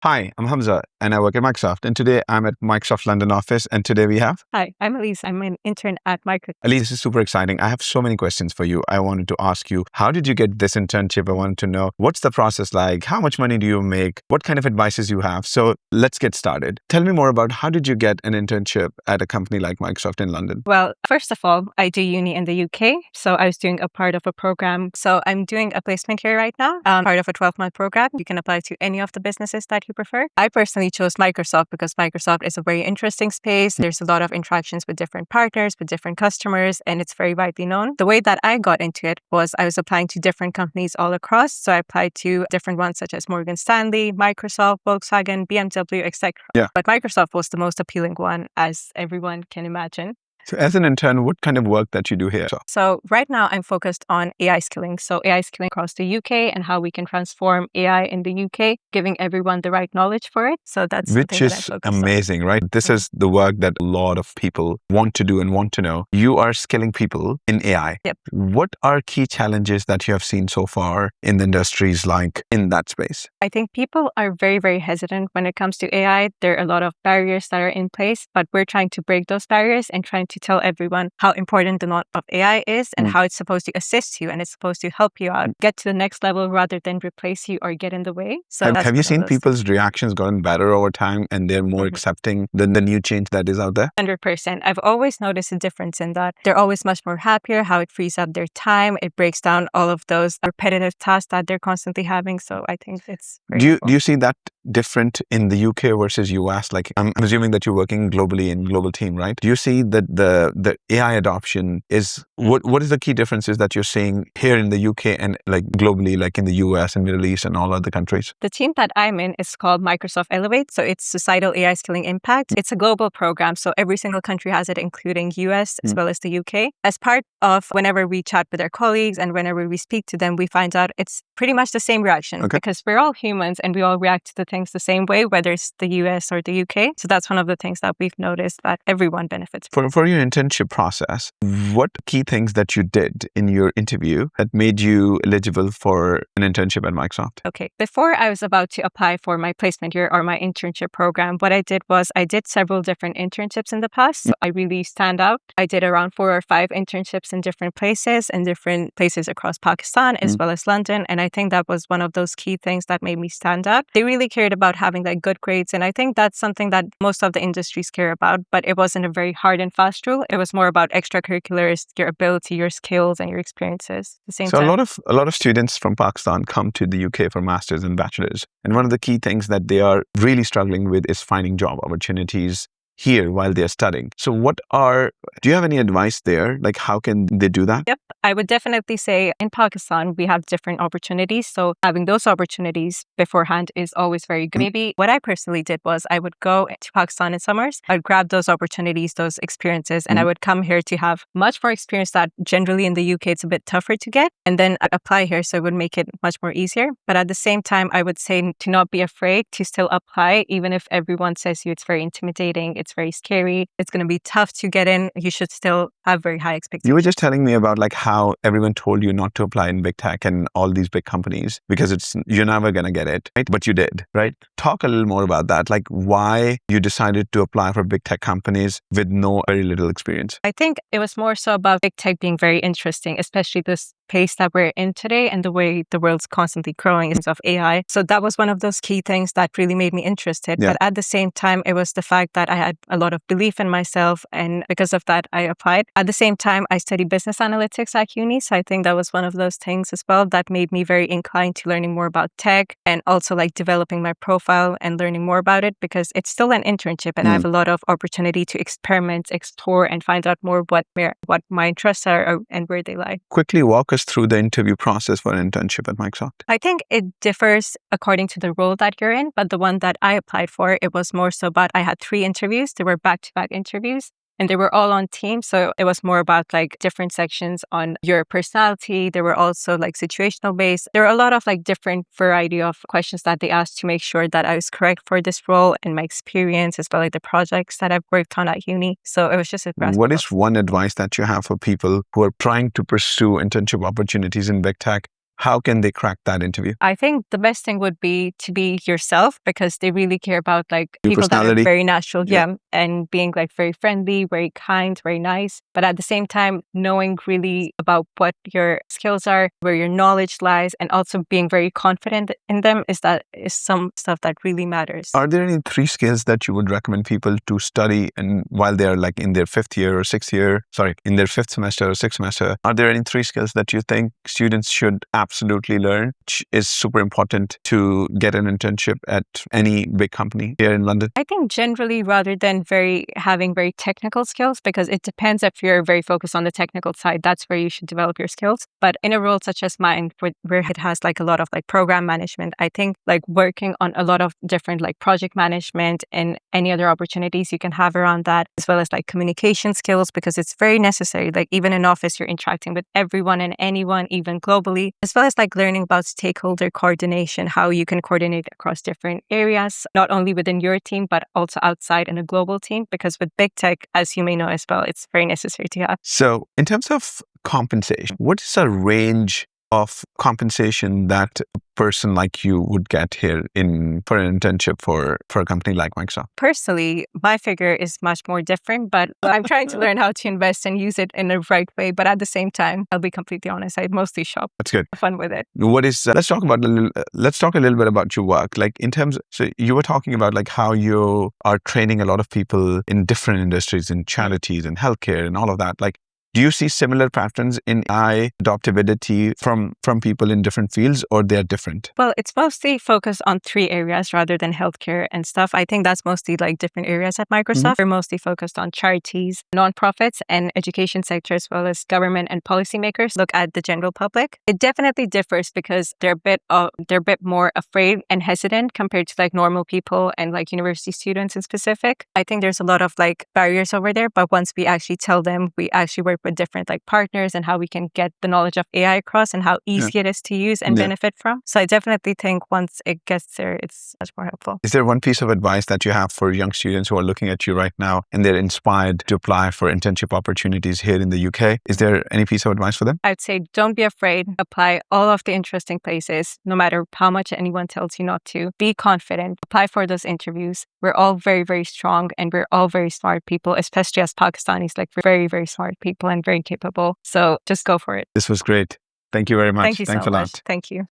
Hi, I'm Hamza and I work at Microsoft. And today I'm at Microsoft London office. And today we have Hi, I'm Elise. I'm an intern at Microsoft. Elise. This is super exciting. I have so many questions for you. I wanted to ask you, how did you get this internship? I wanted to know what's the process like? How much money do you make? What kind of advices you have? So let's get started. Tell me more about how did you get an internship at a company like Microsoft in London? Well, first of all, I do uni in the UK. So I was doing a part of a program. So I'm doing a placement here right now, part of a 12-month program. You can apply to any of the businesses that you prefer. I personally chose Microsoft because Microsoft is a very interesting space. There's a lot of interactions with different partners, with different customers, and it's very widely known. The way that I got into it was I was applying to different companies all across. So I applied to different ones such as Morgan Stanley, Microsoft, Volkswagen, BMW, etc. Yeah. But Microsoft was the most appealing one, as everyone can imagine. So as an intern, what kind of work that you do here? So right now I'm focused on AI skilling. So AI skilling across the UK and how we can transform AI in the UK, giving everyone the right knowledge for it. So that's Which is amazing, right? This is the work that a lot of people want to do and want to know. You are skilling people in AI. Yep. What are key challenges that you have seen so far in the industries like in that space? I think people are very, very hesitant when it comes to AI. There are a lot of barriers that are in place, but we're trying to break those barriers and trying to tell everyone how important the knowledge of AI is and how it's supposed to assist you and it's supposed to help you out, get to the next level rather than replace you or get in the way. So have you seen people's reactions gotten better over time and they're more accepting than the new change that is out there? 100%. I've always noticed a difference in that. They're always much more happier, how it frees up their time. It breaks down all of those repetitive tasks that they're constantly having. So I think it's very Do you see that different in the UK versus US? Like I'm assuming that you're working globally in global team, right? Do you see that the AI adoption is what is the key differences that you're seeing here in the UK and like globally, like in the US and Middle East and all other countries? The team that I'm in is called Microsoft Elevate. So it's Societal AI Skilling Impact. It's a global program. So every single country has it, including US as well as the UK. As part of whenever we chat with our colleagues and whenever we speak to them, we find out it's pretty much the same reaction because we're all humans and we all react to the things the same way, whether it's the US or the UK. So that's one of the things that we've noticed that everyone benefits from. For your internship process, what key things that you did in your interview that made you eligible for an internship at Microsoft? Okay. Before I was about to apply for my placement here or my internship program, what I did was I did several different internships in the past. So I really stand out. I did around 4 or 5 internships in different places across Pakistan as well as London. And I think that was one of those key things that made me stand out. They really cared about having like good grades. And I think that's something that most of the industries care about, but it wasn't a very hard and fast rule. It was more about extracurriculars, your ability, your skills, and your experiences at the same time. So a lot of students from Pakistan come to the UK for masters and bachelors. And one of the key things that they are really struggling with is finding job opportunities here while they're studying. So do you have any advice there? Like how can they do that? Yep. I would definitely say in Pakistan, we have different opportunities. So having those opportunities beforehand is always very good. Maybe what I personally did was I would go to Pakistan in summers. I'd grab those opportunities, those experiences, and I would come here to have much more experience that generally in the UK, it's a bit tougher to get. And then I'd apply here. So it would make it much more easier. But at the same time, I would say to not be afraid to still apply, even if everyone says you it's very intimidating. It's very scary. It's going to be tough to get in. You should still have very high expectations. You were just telling me about like how everyone told you not to apply in big tech and all these big companies because you're never going to get it, right? But you did, right? Talk a little more about that. Like why you decided to apply for big tech companies with very little experience. I think it was more so about big tech being very interesting, especially this pace that we're in today and the way the world's constantly growing in terms of AI. So that was one of those key things that really made me interested. Yeah. But at the same time, it was the fact that I had a lot of belief in myself. And because of that, I applied. At the same time, I studied business analytics at uni. So I think that was one of those things as well that made me very inclined to learning more about tech and also like developing my profile and learning more about it because it's still an internship and I have a lot of opportunity to experiment, explore, and find out more what my interests are and where they lie. Quickly walk us through the interview process for an internship at Microsoft. I think it differs according to the role that you're in, but the one that I applied for, it was more so about I had 3 interviews. They were back-to-back interviews. And they were all on teams. So it was more about like different sections on your personality. There were also like situational based. There were a lot of like different variety of questions that they asked to make sure that I was correct for this role and my experience as well as the projects that I've worked on at uni. So it was just a What is one advice that you have for people who are trying to pursue internship opportunities in big tech? how can they crack that interview? I think the best thing would be to be yourself, because they really care about like Your people that are personality. very natural, Yeah. and being like very friendly, very kind, very nice. But at the same time, knowing really about what your skills are, where your knowledge lies, and also being very confident in them is some stuff that really matters. Are there any 3 skills that you would recommend people to study and while they're like in their 5th year or 6th year, in their 5th semester or 6th semester, are there any 3 skills that you think students should absolutely learn, which is super important to get an internship at any big company here in London? I think generally, rather than having very technical skills, because it depends if you're very focused on the technical side, that's where you should develop your skills. But in a role such as mine, where it has like a lot of like program management, I think like working on a lot of different like project management and any other opportunities you can have around that, as well as like communication skills, because it's very necessary. Like even in office, you're interacting with everyone and anyone, even globally, as well as like learning about stakeholder coordination, how you can coordinate across different areas, not only within your team, but also outside in a global team. Because with big tech, as you may know as well, it's very necessary to have. So in terms of compensation, what is a range of compensation that a person like you would get here for an internship for a company like Microsoft? Personally, my figure is much more different, but I'm trying to learn how to invest and use it in the right way. But at the same time, I'll be completely honest, I mostly shop. That's good. Have fun with it. What is? Let's talk a little bit about your work. Like in terms, so you were talking about like how you are training a lot of people in different industries, in charities and healthcare and all of that. Like, do you see similar patterns in AI adoptability from people in different fields, or they're different? Well, it's mostly focused on 3 areas rather than healthcare and stuff. I think that's mostly like different areas at Microsoft. We're mostly focused on charities, nonprofits, and education sector, as well as government and policymakers. Look at the general public. It definitely differs because they're a bit more afraid and hesitant compared to like normal people and like university students in specific. I think there's a lot of like barriers over there, but once we actually tell them, we actually work with different like partners and how we can get the knowledge of AI across and how easy it is to use and benefit from. So I definitely think once it gets there, it's much more helpful. Is there one piece of advice that you have for young students who are looking at you right now and they're inspired to apply for internship opportunities here in the UK? Is there any piece of advice for them? I'd say don't be afraid. Apply all of the interesting places, no matter how much anyone tells you not to. Be confident. Apply for those interviews. We're all very, very strong and we're all very smart people, especially as Pakistanis. Like we're very, very smart people and very capable. So just go for it. This was great. Thank you very much. Thank you Thanks so a lot. much. Thank you.